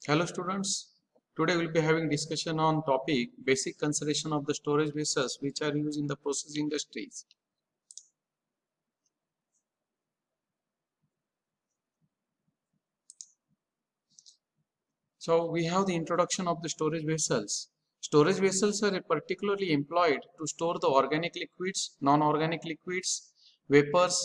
Hello students, today we'll be having discussion on topic basic consideration of the storage vessels which are used in the process industries. So we have the introduction of the storage vessels. Storage vessels are particularly employed to store the organic liquids, non-organic liquids, vapors,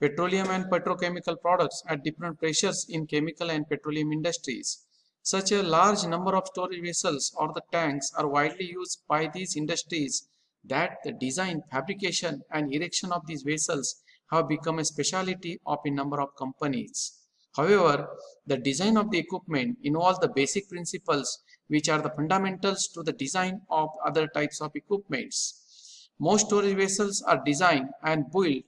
petroleum and petrochemical products at different pressures in chemical and petroleum industries. Such a large number of storage vessels or the tanks are widely used by these industries that the design, fabrication and erection of these vessels have become a specialty of a number of companies. However, the design of the equipment involves the basic principles which are the fundamentals to the design of other types of equipments. Most storage vessels are designed and built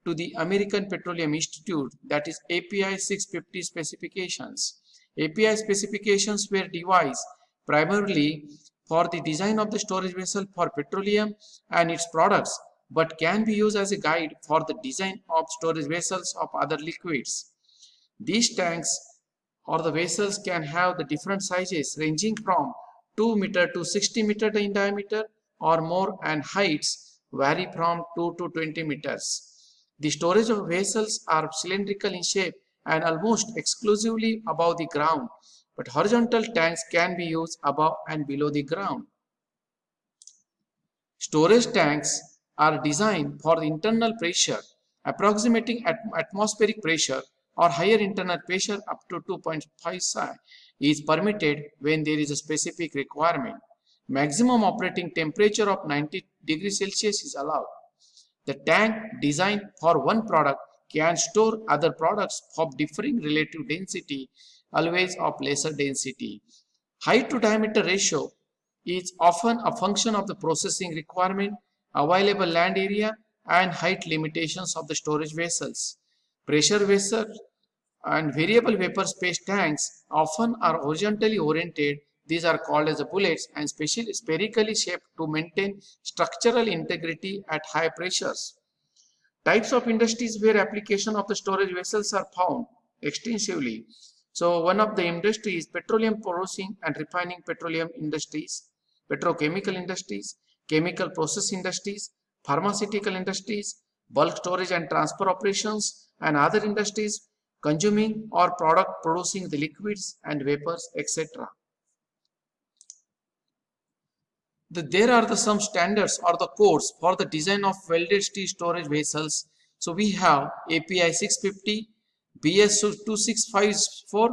to the American Petroleum Institute, that is API 650 specifications. API specifications were devised primarily for the design of the storage vessel for petroleum and its products, but can be used as a guide for the design of storage vessels of other liquids. These tanks or the vessels can have the different sizes ranging from 2 meter to 60 meter in diameter or more, and heights vary from 2 to 20 meters. The storage of vessels are cylindrical in shape and almost exclusively above the ground, but horizontal tanks can be used above and below the ground. Storage tanks are designed for the internal pressure approximating atmospheric pressure or higher internal pressure up to 2.5 psi is permitted when there is a specific requirement. Maximum operating temperature of 90 degrees Celsius is allowed. The tank designed for one product can store other products of differing relative density, always of lesser density. Height to diameter ratio is often a function of the processing requirement, available land area, and height limitations of the storage vessels. Pressure vessels and variable vapor space tanks often are horizontally oriented. These are called as bullets and spherically shaped to maintain structural integrity at high pressures. Types of industries where application of the storage vessels are found extensively. So one of the industries, petroleum processing and refining petroleum industries, petrochemical industries, chemical process industries, pharmaceutical industries, bulk storage and transfer operations, and other industries consuming or product producing the liquids and vapors, etc. There are some standards or the codes for the design of welded steel storage vessels. So we have API 650, BS 2654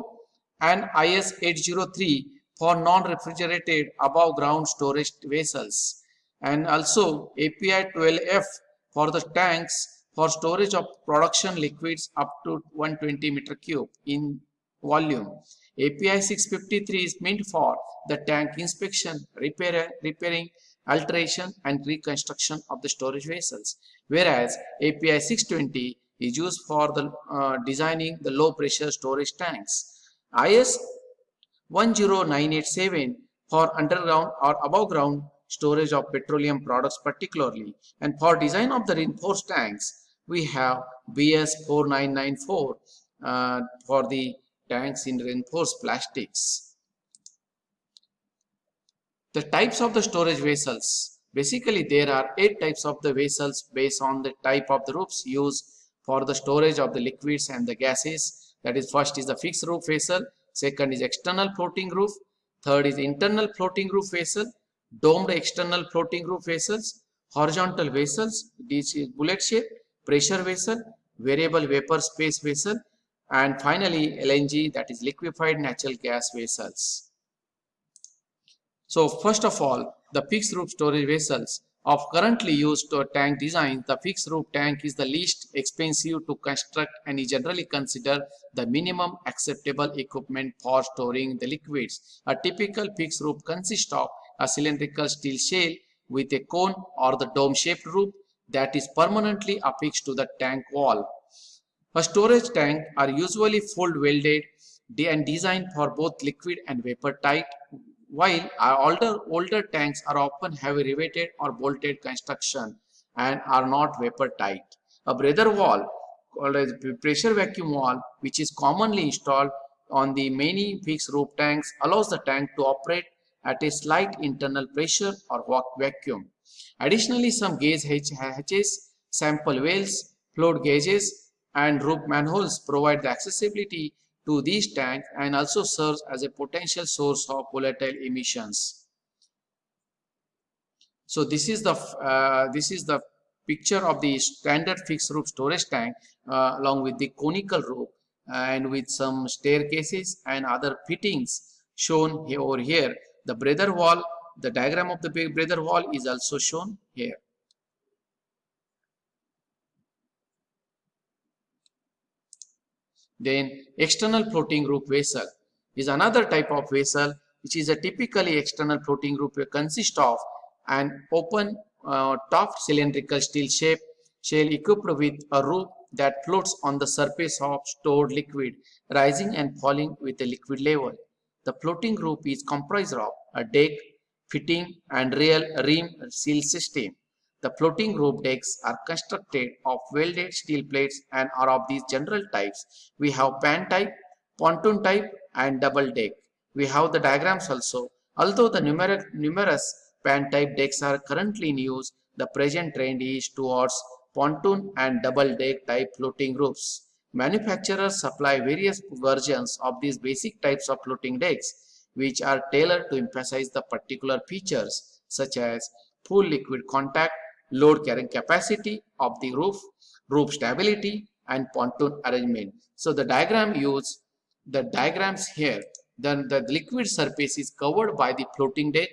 and IS 803 for non-refrigerated above ground storage vessels, and also API 12F for the tanks for storage of production liquids up to 120 meter cube in volume. API 653 is meant for the tank inspection, repairing, alteration and reconstruction of the storage vessels, whereas API 620 is used for the designing the low pressure storage tanks. IS 10987 for underground or above ground storage of petroleum products particularly, and for design of the reinforced tanks we have BS 4994 for the tanks in reinforced plastics. The types of the storage vessels. Basically, there are 8 types of the vessels based on the type of the roofs used for the storage of the liquids and the gases. That is, first is the fixed roof vessel, second is external floating roof, third is internal floating roof vessel, domed external floating roof vessels, horizontal vessels, this is bullet shape, pressure vessel, variable vapor space vessel, and finally LNG, that is liquefied natural gas vessels. So first of all, the fixed roof storage vessels of currently used tank design, the fixed roof tank is the least expensive to construct and is generally considered the minimum acceptable equipment for storing the liquids. A typical fixed roof consists of a cylindrical steel shell with a cone or the dome-shaped roof that is permanently affixed to the tank wall. A storage tank are usually full welded and designed for both liquid and vapor tight, while older tanks are often have a riveted or bolted construction and are not vapor tight. A breather valve called as pressure vacuum valve, which is commonly installed on the many fixed roof tanks allows the tank to operate at a slight internal pressure or vacuum. Additionally, some gauge hatches, sample wells, float gauges, and roof manholes provide the accessibility to these tanks and also serves as a potential source of volatile emissions. So this is the picture of the standard fixed roof storage tank along with the conical roof and with some staircases and other fittings shown here over here. The breather wall, the diagram of the breather wall is also shown here. Then external floating roof vessel is another type of vessel which is a typically external floating roof consists of an open top cylindrical steel shell equipped with a roof that floats on the surface of stored liquid, rising and falling with the liquid level. The floating roof is comprised of a deck, fitting and real rim seal system. The floating roof decks are constructed of welded steel plates and are of these general types. We have pan type, pontoon type and double deck. We have the diagrams also. Although the numerous pan type decks are currently in use, the present trend is towards pontoon and double deck type floating roofs. Manufacturers supply various versions of these basic types of floating decks, which are tailored to emphasize the particular features such as full liquid contact, load carrying capacity of the roof, roof stability, and pontoon arrangement. So the diagrams here. Then the liquid surface is covered by the floating deck.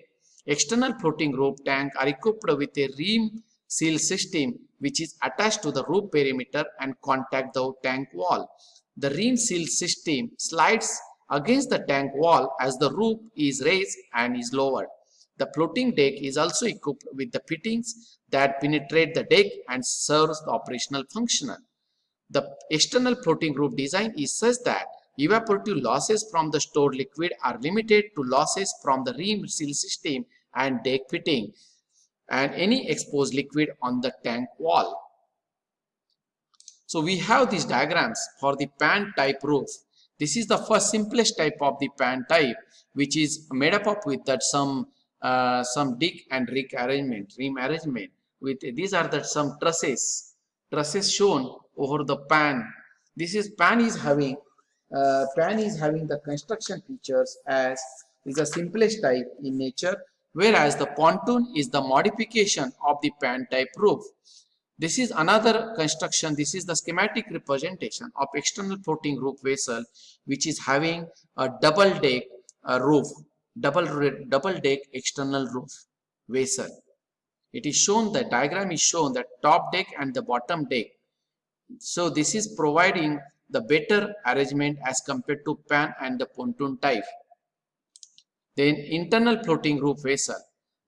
External floating roof tank are equipped with a rim seal system which is attached to the roof perimeter and contact the tank wall. The rim seal system slides against the tank wall as the roof is raised and is lowered. The floating deck is also equipped with the fittings that penetrate the deck and serves the operational function. The external floating roof design is such that evaporative losses from the stored liquid are limited to losses from the rim seal system and deck fitting and any exposed liquid on the tank wall. So we have these diagrams for the pan type roof. This is the first simplest type of the pan type, which is made up with that some deck and rim arrangement. With these are the some trusses shown over the pan. This is pan is having the construction features as is the simplest type in nature, whereas the pontoon is the modification of the pan type roof. This is another construction. This is the schematic representation of external floating roof vessel, which is having a double deck roof, double deck external roof vessel. It is shown, the diagram is shown that top deck and the bottom deck. So this is providing the better arrangement as compared to pan and the pontoon type. Then internal floating roof vessel.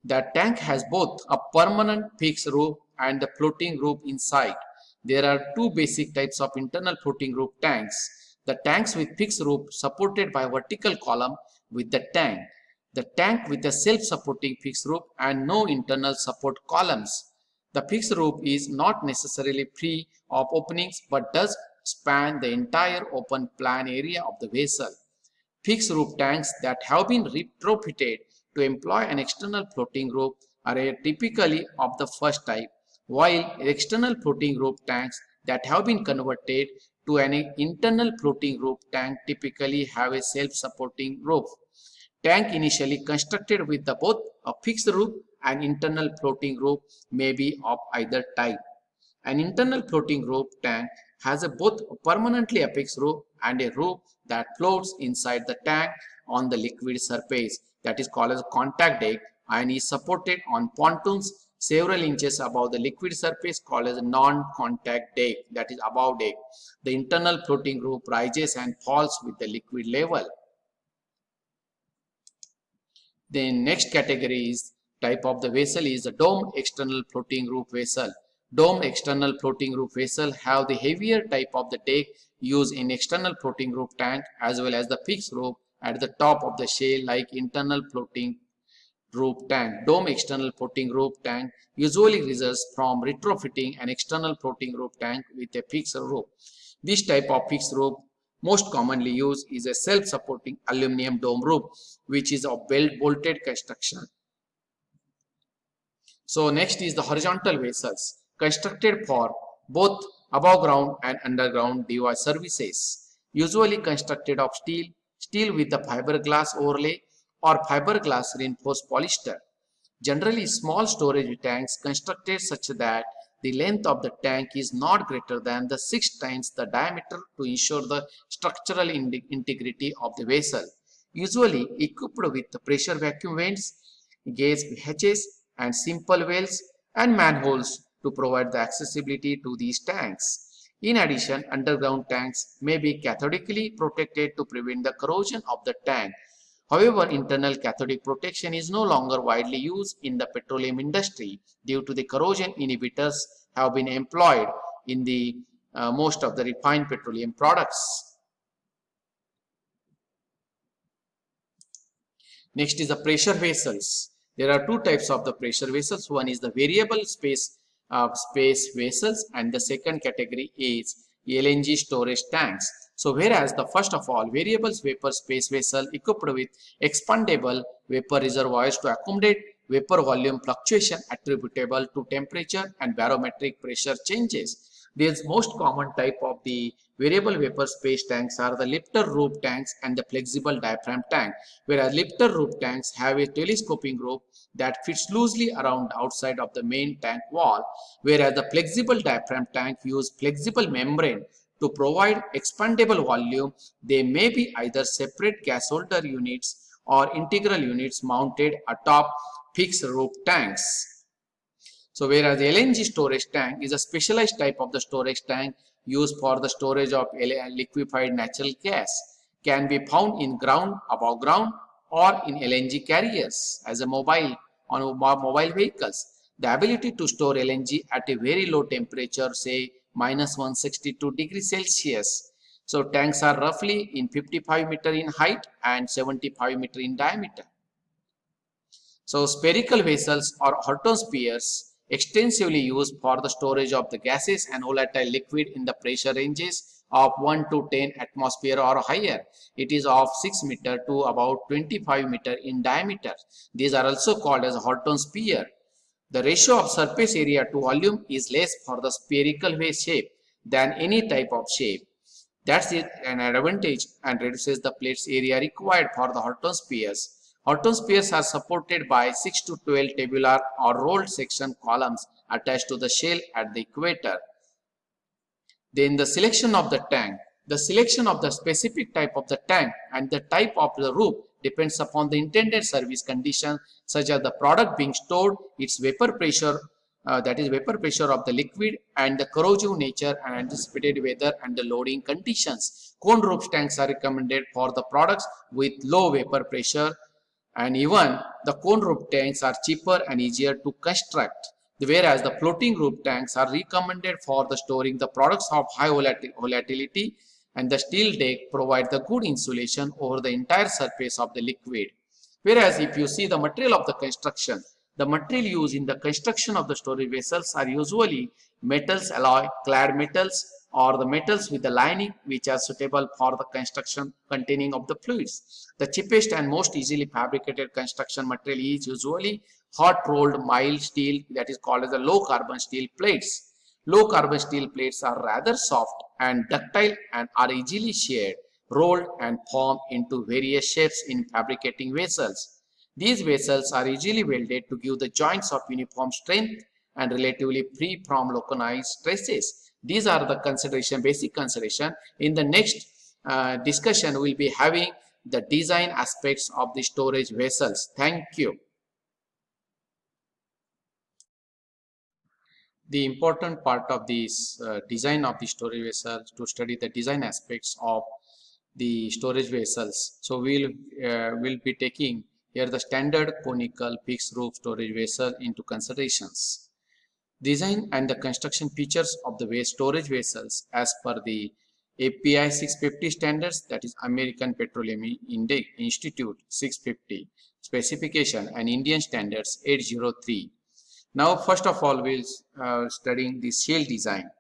The tank has both a permanent fixed roof and the floating roof inside. There are two basic types of internal floating roof tanks. The tanks with fixed roof supported by vertical column with the tank. The tank with a self-supporting fixed roof and no internal support columns. The fixed roof is not necessarily free of openings but does span the entire open plan area of the vessel. Fixed roof tanks that have been retrofitted to employ an external floating roof are typically of the first type, while external floating roof tanks that have been converted to an internal floating roof tank typically have a self-supporting roof. Tank initially constructed with both a fixed roof and internal floating roof may be of either type. An internal floating roof tank has both permanently a fixed roof and a roof that floats inside the tank on the liquid surface, that is called as a contact deck, and is supported on pontoons several inches above the liquid surface called as a non-contact deck, that is above deck. The internal floating roof rises and falls with the liquid level. The next category is type of the vessel is the dome external floating roof vessel. Dome external floating roof vessel have the heavier type of the deck used in external floating roof tank as well as the fixed roof at the top of the shell like internal floating roof tank. Dome external floating roof tank usually results from retrofitting an external floating roof tank with a fixed roof. This type of fixed roof most commonly used is a self-supporting aluminum dome roof, which is of well-bolted construction. So next is the horizontal vessels, constructed for both above ground and underground DOI services, usually constructed of steel with the fiberglass overlay or fiberglass reinforced polyester. Generally, small storage tanks constructed such that the length of the tank is not greater than the 6 times the diameter to ensure the structural integrity of the vessel. Usually equipped with the pressure vacuum vents, gauge hatches, and simple wells and manholes to provide the accessibility to these tanks. In addition, underground tanks may be cathodically protected to prevent the corrosion of the tank. However, internal cathodic protection is no longer widely used in the petroleum industry due to the corrosion inhibitors have been employed in the most of the refined petroleum products. Next is the pressure vessels. There are two types of the pressure vessels. One is the variable space vessels, and the second category is LNG storage tanks. So whereas the first of all, variable vapor space vessel equipped with expandable vapor reservoirs to accommodate vapor volume fluctuation attributable to temperature and barometric pressure changes. These most common type of the variable vapor space tanks are the lifter roof tanks and the flexible diaphragm tank, whereas lifter roof tanks have a telescoping roof that fits loosely around outside of the main tank wall, whereas the flexible diaphragm tank use flexible membrane to provide expandable volume. They may be either separate gas holder units or integral units mounted atop fixed roof tanks. So whereas the LNG storage tank is a specialized type of the storage tank used for the storage of liquefied natural gas, can be found in ground, above ground, or in LNG carriers as a mobile vehicles. The ability to store LNG at a very low temperature, say minus 162 degrees Celsius. So tanks are roughly in 55 meter in height and 75 meter in diameter. So spherical vessels or Horton spheres extensively used for the storage of the gases and volatile liquid in the pressure ranges of 1 to 10 atmosphere or higher. It is of 6 meter to about 25 meter in diameter. These are also called as Horton sphere. The ratio of surface area to volume is less for the spherical shape than any type of shape. That's it, an advantage, and reduces the plate's area required for the Horton spheres. Horton spheres are supported by 6 to 12 tabular or rolled section columns attached to the shell at the equator. Then the selection of the tank. The selection of the specific type of the tank and the type of the roof depends upon the intended service condition, such as the product being stored, its vapor pressure, that is vapor pressure of the liquid, and the corrosive nature and anticipated weather and the loading conditions. Cone roof tanks are recommended for the products with low vapor pressure, and even the cone roof tanks are cheaper and easier to construct, whereas the floating roof tanks are recommended for the storing the products of high volatility, and the steel deck provide the good insulation over the entire surface of the liquid. Whereas if you see the material of the construction, the material used in the construction of the storage vessels are usually metals, alloy, clad metals, or the metals with the lining which are suitable for the construction containing of the fluids. The cheapest and most easily fabricated construction material is usually hot rolled mild steel, that is called as the low carbon steel plates. Low carbon steel plates are rather soft and ductile and are easily sheared, rolled and formed into various shapes in fabricating vessels. These vessels are easily welded to give the joints of uniform strength and relatively free from localized stresses. These are the basic consideration. In the next discussion, we will be having the design aspects of the storage vessels. Thank you. The important part of this design of the storage vessels to study the design aspects of the storage vessels. So we'll be taking here the standard conical fixed roof storage vessel into considerations. Design and the construction features of the storage vessels as per the API 650 standards, that is American Petroleum Institute 650 specification, and Indian standards 803. Now first of all we'll studying the shell design.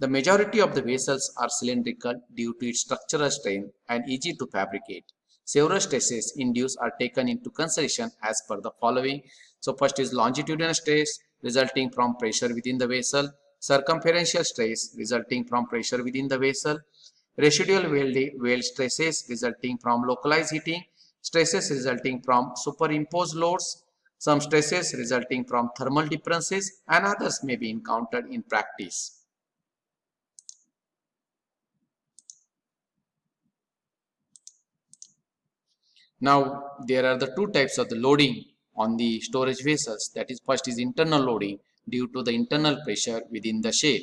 The majority of the vessels are cylindrical due to its structural strength and easy to fabricate. Several stresses induced are taken into consideration as per the following. So first is longitudinal stress resulting from pressure within the vessel, circumferential stress resulting from pressure within the vessel, residual weld stresses resulting from localized heating, stresses resulting from superimposed loads, some stresses resulting from thermal differences, and others may be encountered in practice. Now, there are the two types of the loading on the storage vessels. That is, first is internal loading due to the internal pressure within the shell,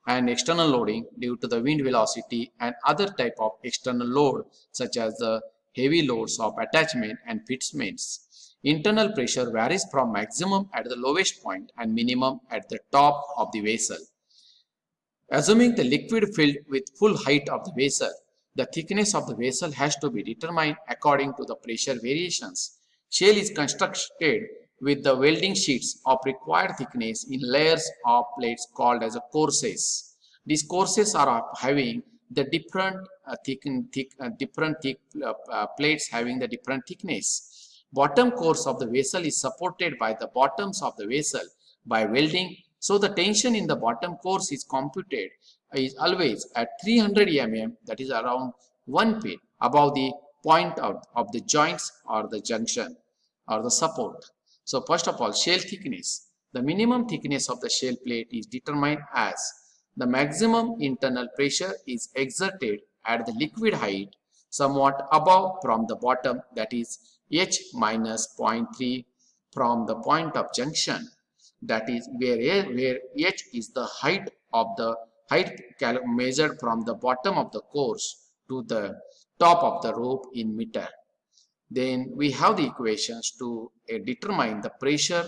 and external loading due to the wind velocity and other type of external load such as the heavy loads of attachment and fitments. Internal pressure varies from maximum at the lowest point and minimum at the top of the vessel. Assuming the liquid filled with full height of the vessel, the thickness of the vessel has to be determined according to the pressure variations. Shell is constructed with the welding sheets of required thickness in layers of plates called as a courses. These courses are having the different plates having the different thickness. Bottom course of the vessel is supported by the bottoms of the vessel by welding. So the tension in the bottom course is computed is always at 300 mm, that is around 1 feet above the point of the joints or the junction or the support. So first of all, shell thickness. The minimum thickness of the shell plate is determined as the maximum internal pressure is exerted at the liquid height somewhat above from the bottom, that is H minus 0.3 from the point of junction, that is where H is the height measured from the bottom of the course to the top of the rope in meter. Then we have the equations to determine the pressure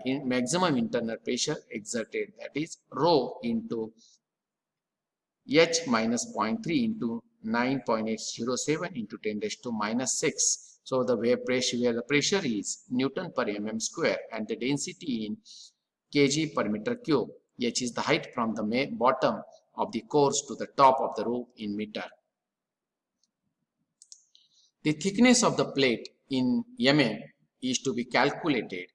in maximum internal pressure exerted, that is rho into H minus 0.3 into 9.807 into 10 raised to minus 6. So the where the pressure is Newton per mm square and the density in kg per meter cube. H is the height from the bottom of the course to the top of the roof in meter. The thickness of the plate in mm is to be calculated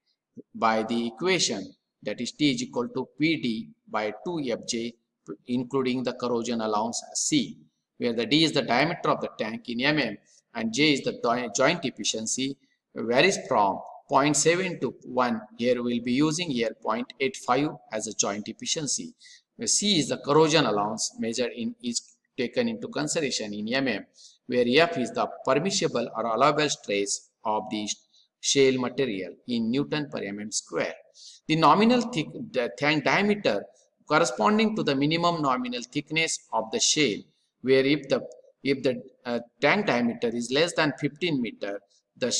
by the equation, that is T is equal to PD by 2Fj including the corrosion allowance C, where the D is the diameter of the tank in mm and J is the joint efficiency, varies from 0.7 to 1. Here we will be using here 0.85 as a joint efficiency. C is the corrosion allowance measured in is taken into consideration in mm, where F is the permissible or allowable stress of the shell material in Newton per mm square. The nominal diameter corresponding to the minimum nominal thickness of the shell, where if the tank diameter is less than 15 meter, the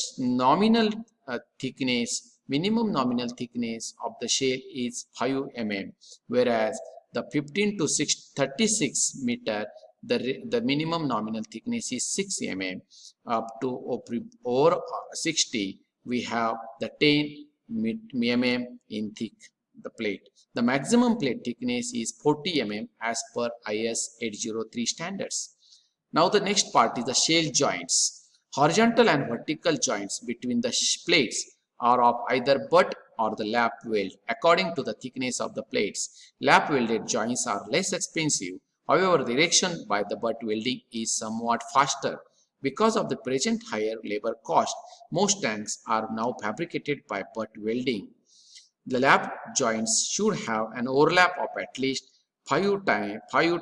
minimum nominal thickness of the shell is 5 mm, whereas the 15 to 36 meter, the minimum nominal thickness is 6 mm. Up to over 60, we have the 10 mm in thick the plate. The maximum plate thickness is 40 mm as per IS 803 standards. Now the next part is the shell joints. Horizontal and vertical joints between the plates are of either butt or the lap weld according to the thickness of the plates. Lap welded joints are less expensive. However, the erection by the butt welding is somewhat faster. Because of the present higher labor cost, most tanks are now fabricated by butt welding. The lap joints should have an overlap of at least 5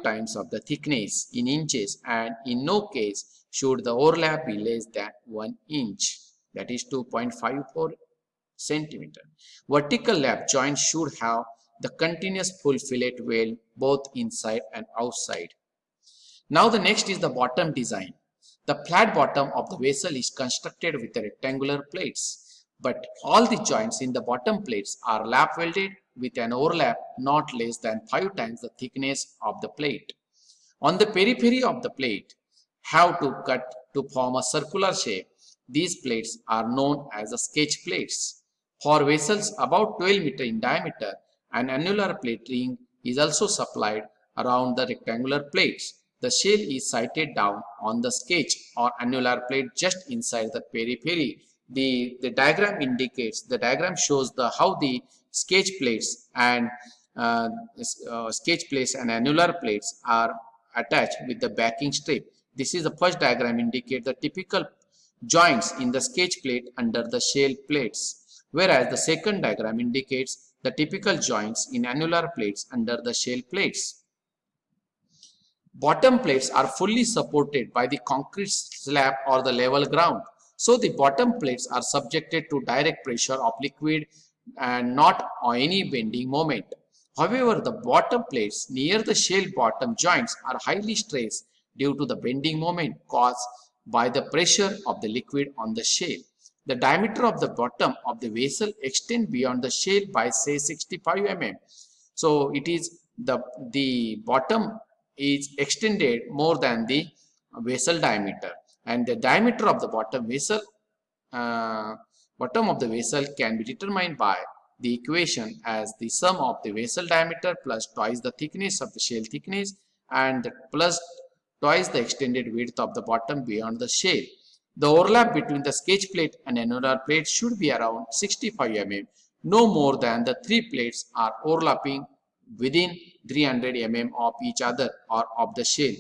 times of the thickness in inches, and in no case should the overlap be less than 1 inch, that is 2.54 centimeter. Vertical lap joints should have the continuous full fillet weld both inside and outside. Now the next is the bottom design. The flat bottom of the vessel is constructed with the rectangular plates, but all the joints in the bottom plates are lap welded with an overlap not less than 5 times the thickness of the plate. On the periphery of the plate have to cut to form a circular shape. These plates are known as the sketch plates. For vessels about 12 meter in diameter, an annular plate ring is also supplied around the rectangular plates. The shell is sighted down on the sketch or annular plate just inside the periphery. The diagram shows how the sketch plates and annular plates are attached with the backing strip. This is the first diagram indicates the typical joints in the sketch plate under the shell plates, whereas the second diagram indicates the typical joints in annular plates under the shell plates. Bottom plates are fully supported by the concrete slab or the level ground. So the bottom plates are subjected to direct pressure of liquid and not on any bending moment. However, the bottom plates near the shell bottom joints are highly stressed due to the bending moment caused by the pressure of the liquid on the shell. The diameter of the bottom of the vessel extends beyond the shell by say 65 mm. So it is the bottom is extended more than the vessel diameter, and the diameter of the bottom of the vessel can be determined by the equation as the sum of the vessel diameter plus twice the thickness of the shell thickness and plus twice the extended width of the bottom beyond the shell. The overlap between the sketch plate and annular plate should be around 65 mm. No more than the three plates are overlapping within 300 mm of each other or of the shell.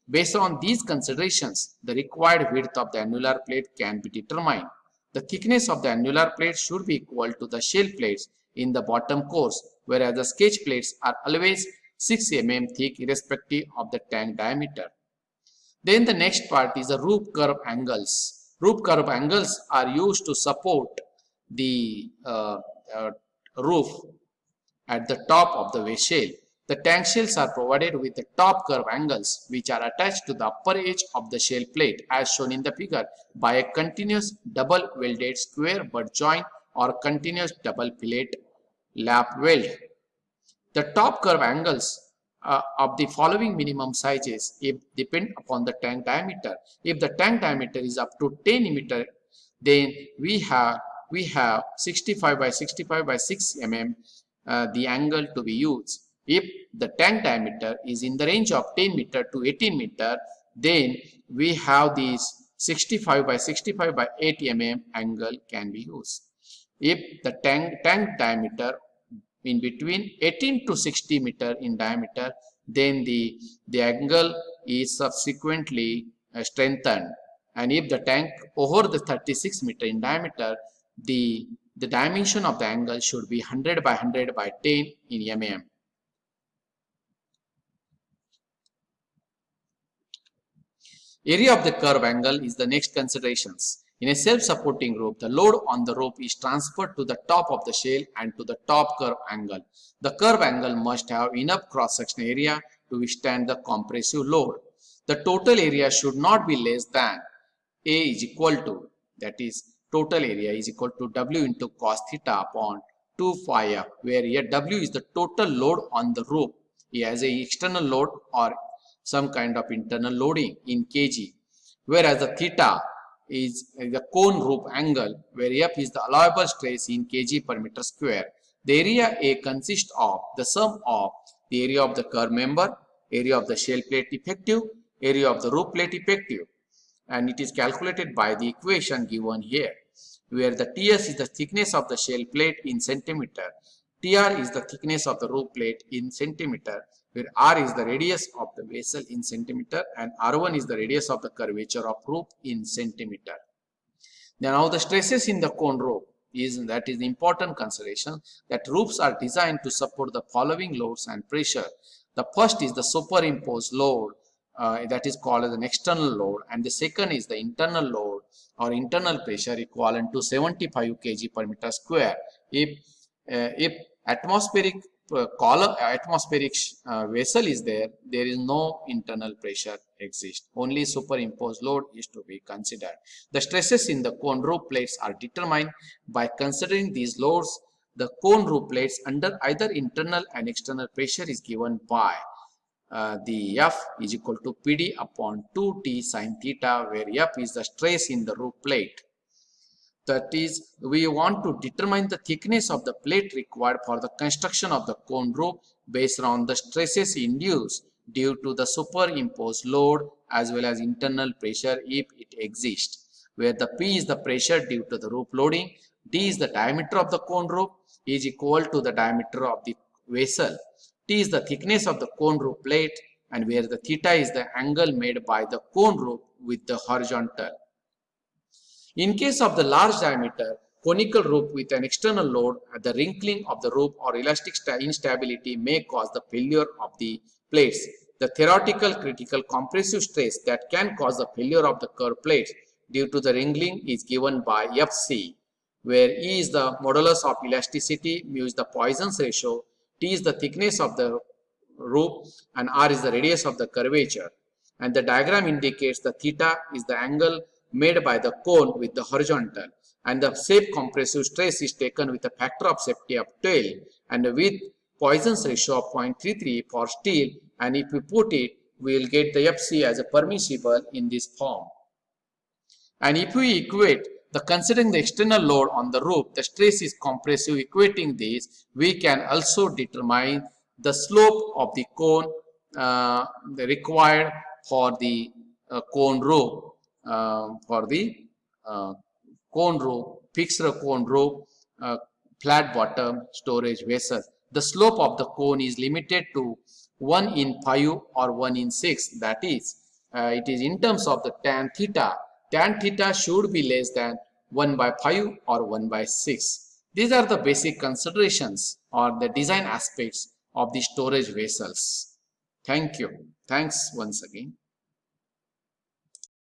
Based on these considerations, the required width of the annular plate can be determined. The thickness of the annular plate should be equal to the shell plates in the bottom course, whereas the sketch plates are always 6 mm thick irrespective of the tank diameter. Then the next part is the roof curve angles. Roof curve angles are used to support the roof at the top of the shell. The tank shells are provided with the top curve angles which are attached to the upper edge of the shell plate as shown in the figure by a continuous double welded square butt joint or continuous double fillet lap weld. The top curve angles of the following minimum sizes depend upon the tank diameter. If the tank diameter is up to 10 mm, then we have 65 by 65 by 6 mm the angle to be used. If the tank diameter is in the range of 10 meter to 18 meter, then we have these 65 by 65 by 8 mm angle can be used. If the tank diameter in between 18 to 60 meter in diameter, then the angle is subsequently strengthened. And if the tank over the 36 meter in diameter, the dimension of the angle should be 100 by 100 by 10 in mm. Area of the curve angle is the next considerations. In a self-supporting roof, the load on the roof is transferred to the top of the shell and to the top curve angle. The curve angle must have enough cross-section area to withstand the compressive load. The total area should not be less than A is equal to, that is, total area is equal to W into cos theta upon 2 phi f, where here W is the total load on the roof as a external load or some kind of internal loading in kg, whereas the theta is the cone roof angle, where F is the allowable stress in kg per meter square. The area A consists of the sum of the area of the curve member, area of the shell plate effective, area of the roof plate effective, and it is calculated by the equation given here, where the TS is the thickness of the shell plate in centimeter, TR is the thickness of the roof plate in centimeter, where R is the radius of the vessel in centimeter and R1 is the radius of the curvature of roof in centimeter. Now the stresses in the cone roof is the important consideration that roofs are designed to support the following loads and pressure. The first is the superimposed load, that is called as an external load, and the second is the internal load or internal pressure equivalent to 75 kg per meter square. If atmospheric vessel is there is no internal pressure exists. Only superimposed load is to be considered. The stresses in the cone roof plates are determined by considering these loads. The cone roof plates under either internal and external pressure is given by the F is equal to PD upon 2T sin theta, where F is the stress in the roof plate. That is, we want to determine the thickness of the plate required for the construction of the cone roof based on the stresses induced due to the superimposed load as well as internal pressure if it exists, where the P is the pressure due to the roof loading, D is the diameter of the cone roof is equal to the diameter of the vessel, T is the thickness of the cone roof plate, and where the theta is the angle made by the cone roof with the horizontal. In case of the large diameter conical roof with an external load, the wrinkling of the roof or elastic instability may cause the failure of the plates. The theoretical critical compressive stress that can cause the failure of the curved plates due to the wrinkling is given by Fc, where E is the modulus of elasticity, mu is the Poisson's ratio, T is the thickness of the roof, and R is the radius of the curvature. And the diagram indicates the theta is the angle made by the cone with the horizontal, and the shape compressive stress is taken with a factor of safety of 12 and with Poisson's ratio of 0.33 for steel, and if we put it, we will get the Fc as a permissible in this form. And if we equate the considering the external load on the roof, the stress is compressive. Equating this, we can also determine the slope of the cone required for the cone roof. Cone roof, fixed cone roof, flat bottom storage vessel. The slope of the cone is limited to 1 in 5 or 1 in 6. That is, it is in terms of the tan theta. Tan theta should be less than 1 by 5 or 1 by 6. These are the basic considerations or the design aspects of the storage vessels. Thank you. Thanks once again.